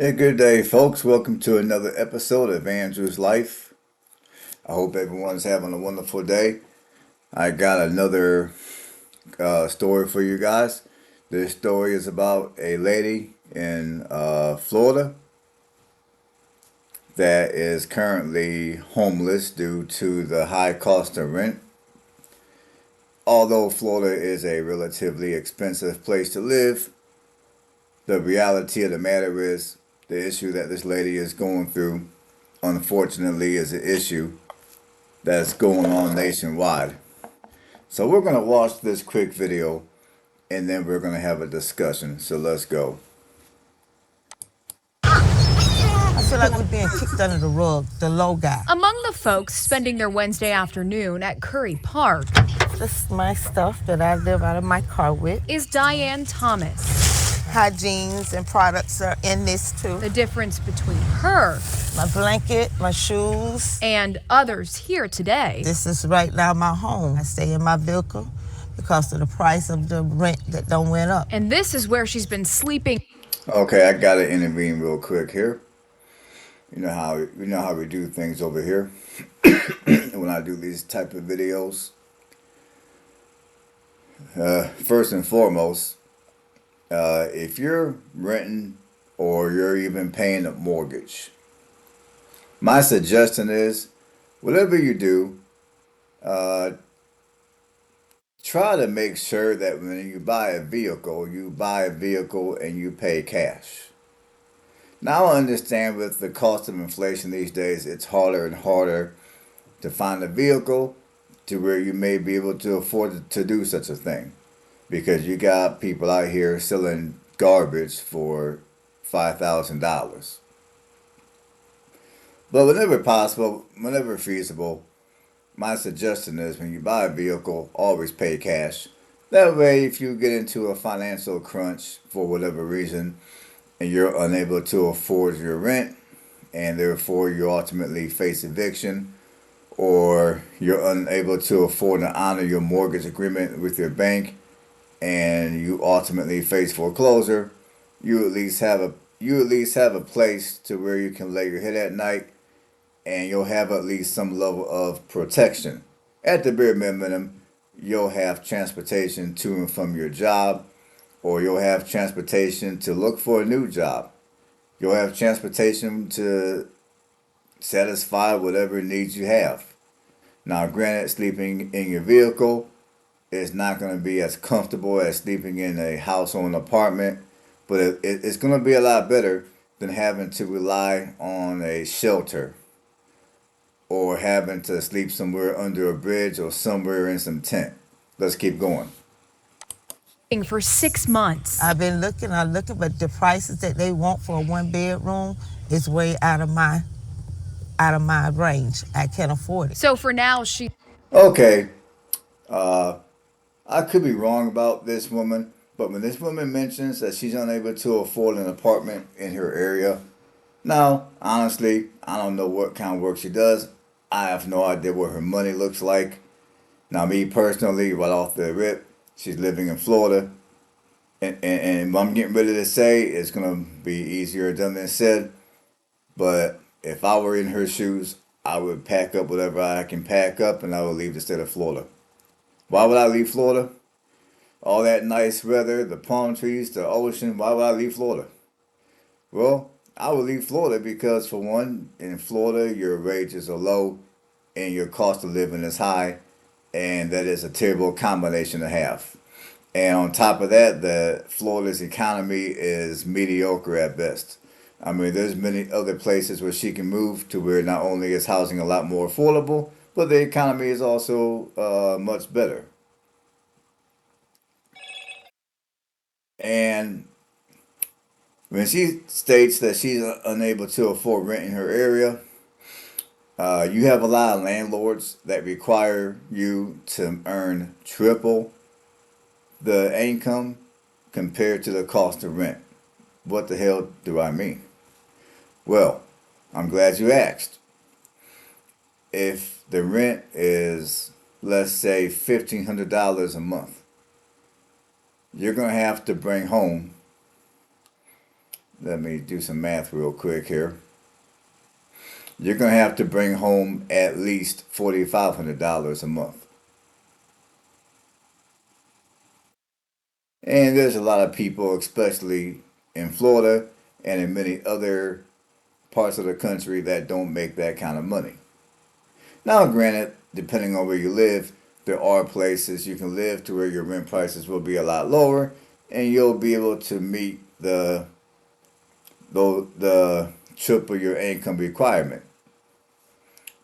Yeah, good day, folks. Welcome to another episode of Andrew's Life. I hope everyone's having a wonderful day. I got another story for you guys. This story is about a lady in Florida that is currently homeless due to the high cost of rent. Although Florida is a relatively expensive place to live, the reality of the matter is the issue that this lady is going through, unfortunately, is an issue that's going on nationwide. So we're going to watch this quick video and then we're going to have a discussion. So let's go. I feel like we're being kicked under the rug, the low guy. Among the folks spending their Wednesday afternoon at Curry Park This is my stuff that I live out of my car with. is Diane Thomas. Hygienes and products are in this too. The difference between her My blanket, my shoes. and others here today This is right now my home. I stay in my vehicle because of the price of the rent that don't went up. and this is where she's been sleeping Okay, I got to intervene real quick here. You know how we do things over here when I do these type of videos. First and foremost, if you're renting or you're even paying a mortgage, my suggestion is whatever you do, uh, try to make sure that when you buy a vehicle and you pay cash. Now I understand with the cost of inflation these days, it's harder and harder to find a vehicle to where you may be able to afford to do such a thing. Because you got people out here selling garbage for $5,000. But whenever possible, whenever feasible, my suggestion is when you buy a vehicle, always pay cash. That way, if you get into a financial crunch for whatever reason and you're unable to afford your rent and therefore you ultimately face eviction or you're unable to afford to honor your mortgage agreement with your bank and you ultimately face foreclosure, you at least have a place to where you can lay your head at night and you'll have at least some level of protection. At the bare minimum, you'll have transportation to and from your job, or you'll have transportation to look for a new job. You'll have transportation to satisfy whatever needs you have. Now, granted, sleeping in your vehicle is not going to be as comfortable as sleeping in a house or an apartment, but it's going to be a lot better than having to rely on a shelter or having to sleep somewhere under a bridge or somewhere in some tent. Let's keep going. for 6 months. I'm looking, but the prices that they want for a one bedroom is way out of my range. I can't afford it. So for now, she Okay, I could be wrong about this woman, but when this woman mentions that she's unable to afford an apartment in her area, now, honestly, I don't know what kind of work she does. I have no idea what her money looks like. Now, me personally, right off the rip, she's living in Florida. And what I'm getting ready to say is going to be easier done than said. But if I were in her shoes, I would pack up whatever I can pack up and I would leave the state of Florida. Why would I leave Florida? All that nice weather, the palm trees, the ocean. Why would I leave Florida? Well, I would leave Florida because, for one, in Florida, your wages are low and your cost of living is high, and that is a terrible combination to have. And on top of that, the Florida's economy is mediocre at best. I mean, there's many other places where she can move to where not only is housing a lot more affordable, but the economy is also much better. And when she states that she's unable to afford rent in her area, you have a lot of landlords that require you to earn triple the income compared to the cost of rent. What the hell do I mean? Well, I'm glad you asked. If the rent is, let's say, $1,500 a month, you're going to have to bring home Let me do some math real quick here. You're going to have to bring home at least $4,500 a month. And there's a lot of people, especially in Florida and in many other parts of the country, that don't make that kind of money. Now, granted, depending on where you live, there are places you can live to where your rent prices will be a lot lower, and you'll be able to meet the triple your income requirement.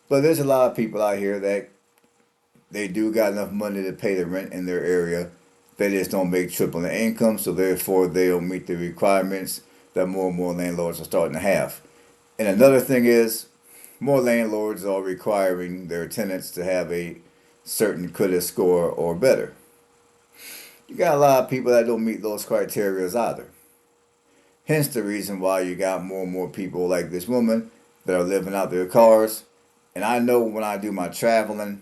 But there's a lot of people out here that they do got enough money to pay the rent in their area. They just don't make triple the income, so therefore they don't meet the requirements that more and more landlords are starting to have. And another thing is, more landlords are requiring their tenants to have a certain credit score or better. You got a lot of people that don't meet those criteria either. Hence the reason why you got more and more people like this woman that are living out their cars. And I know when I do my traveling,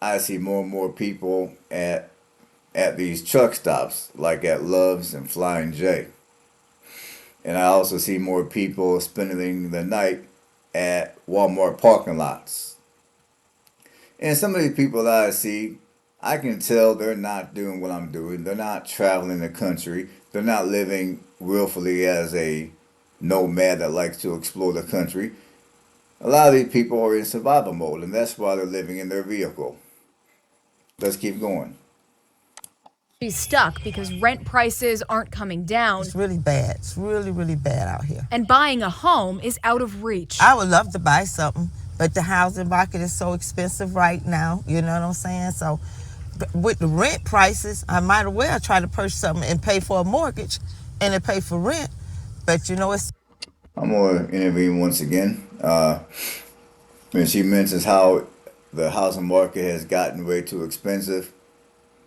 I see more and more people at these truck stops, like at Love's and Flying J. And I also see more people spending the night at Walmart parking lots. And some of these people that I see, I can tell they're not doing what I'm doing. They're not traveling the country. They're not living willfully as a nomad that likes to explore the country. A lot of these people are in survival mode, and that's why they're living in their vehicle. Let's keep going. She's stuck because rent prices aren't coming down. It's really bad. It's really, really bad out here. And buying a home is out of reach. I would love to buy something, but the housing market is so expensive right now. You know what I'm saying? So with the rent prices, I might as well try to purchase something and pay for a mortgage and then pay for rent. But you know, I'm going to intervene once again. When she mentions how the housing market has gotten way too expensive,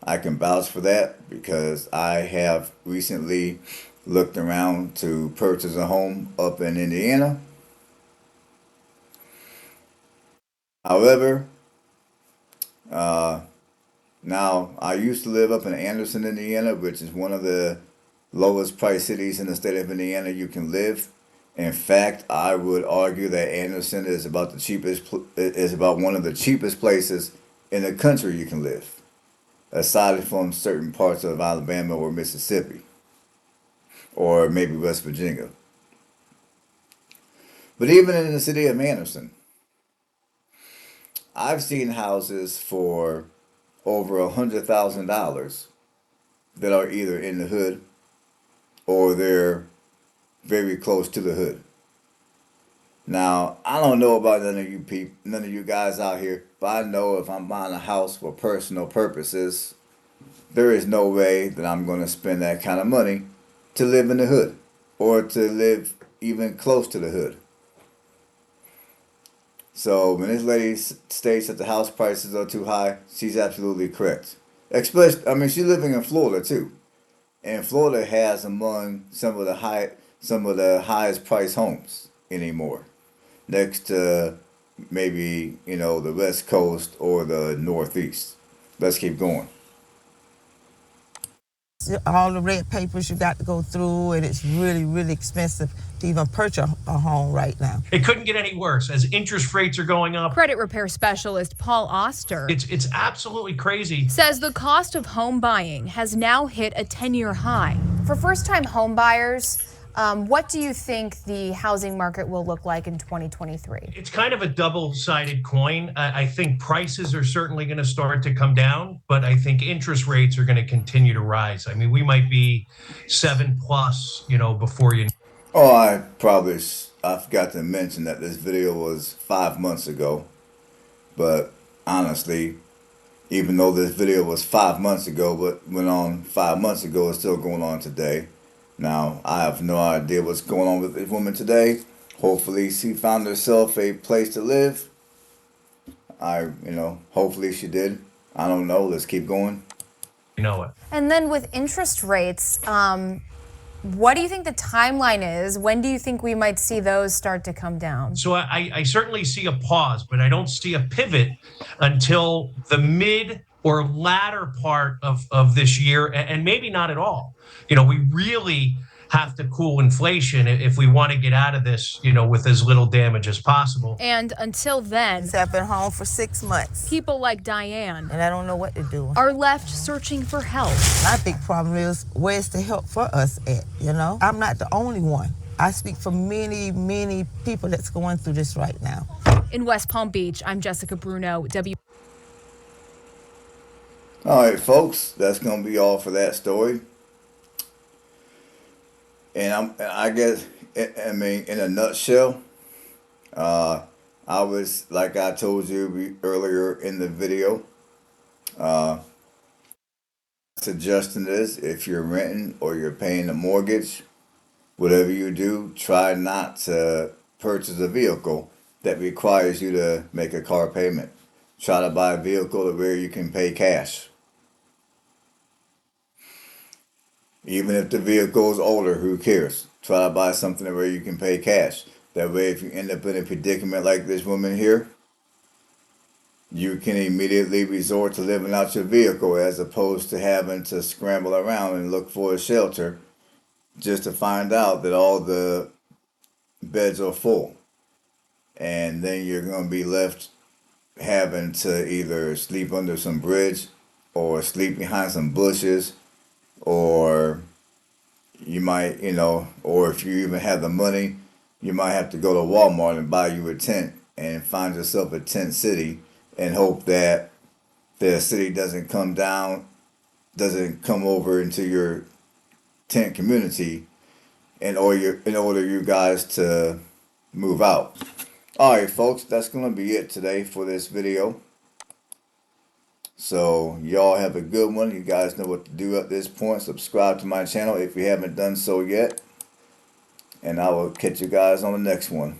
I can vouch for that because I have recently looked around to purchase a home up in Indiana. However, now I used to live up in Anderson, Indiana, which is one of the lowest price cities in the state of Indiana you can live. In fact, I would argue that Anderson is about one of the cheapest places in the country you can live, aside from certain parts of Alabama or Mississippi, or maybe West Virginia. But even in the city of Anderson, I've seen houses for over $100,000 that are either in the hood or they're very close to the hood. Now, I don't know about none of you guys out here, but I know if I'm buying a house for personal purposes, there is no way that I'm going to spend that kind of money to live in the hood or to live even close to the hood. So when this lady states that the house prices are too high, she's absolutely correct. Especially, she's living in Florida too, and Florida has among some of the highest priced homes anymore, next to maybe the West Coast or the Northeast. Let's keep going. all the red papers you got to go through, and it's really, really expensive to even purchase a home right now. It couldn't get any worse as interest rates are going up. Credit repair specialist Paul Oster It's absolutely crazy. says the cost of home buying has now hit a 10-year high. For first-time home buyers, what do you think the housing market will look like in 2023? It's kind of a double-sided coin. I think prices are certainly going to start to come down, but I think interest rates are going to continue to rise. I mean, we might be 7+, before you. Oh, I forgot to mention that this video was 5 months ago. But honestly, even though this video was 5 months ago, what went on 5 months ago is still going on today. Now, I have no idea what's going on with this woman today. Hopefully she found herself a place to live. Hopefully she did. I don't know. Let's keep going. You know it. And then with interest rates, what do you think the timeline is? When do you think we might see those start to come down? So I certainly see a pause, but I don't see a pivot until the mid or latter part of this year, and maybe not at all. We really have to cool inflation if we want to get out of this, with as little damage as possible. And until then, I've been home for 6 months people like Diane and I don't know what to do. are left searching for help. My big problem is where's the help for us at, I'm not the only one. I speak for many, many people that's going through this right now. In West Palm Beach, I'm Jessica Bruno, All right, folks, that's gonna be all for that story. And I guess, I mean, in a nutshell, I was, like I told you earlier in the video, suggesting this: if you're renting or you're paying a mortgage, whatever you do, try not to purchase a vehicle that requires you to make a car payment. Try to buy a vehicle where you can pay cash. Even if the vehicle is older, who cares? Try to buy something where you can pay cash. That way, if you end up in a predicament like this woman here, you can immediately resort to living out your vehicle as opposed to having to scramble around and look for a shelter just to find out that all the beds are full. And then you're going to be left having to either sleep under some bridge or sleep behind some bushes, or you might, or if you even have the money, you might have to go to Walmart and buy you a tent and find yourself a tent city and hope that the city doesn't come over into your tent community in order you guys to move out. All right, folks, that's going to be it today for this video. So y'all have a good one. You guys know what to do at this point. Subscribe to my channel if you haven't done so yet. And I will catch you guys on the next one.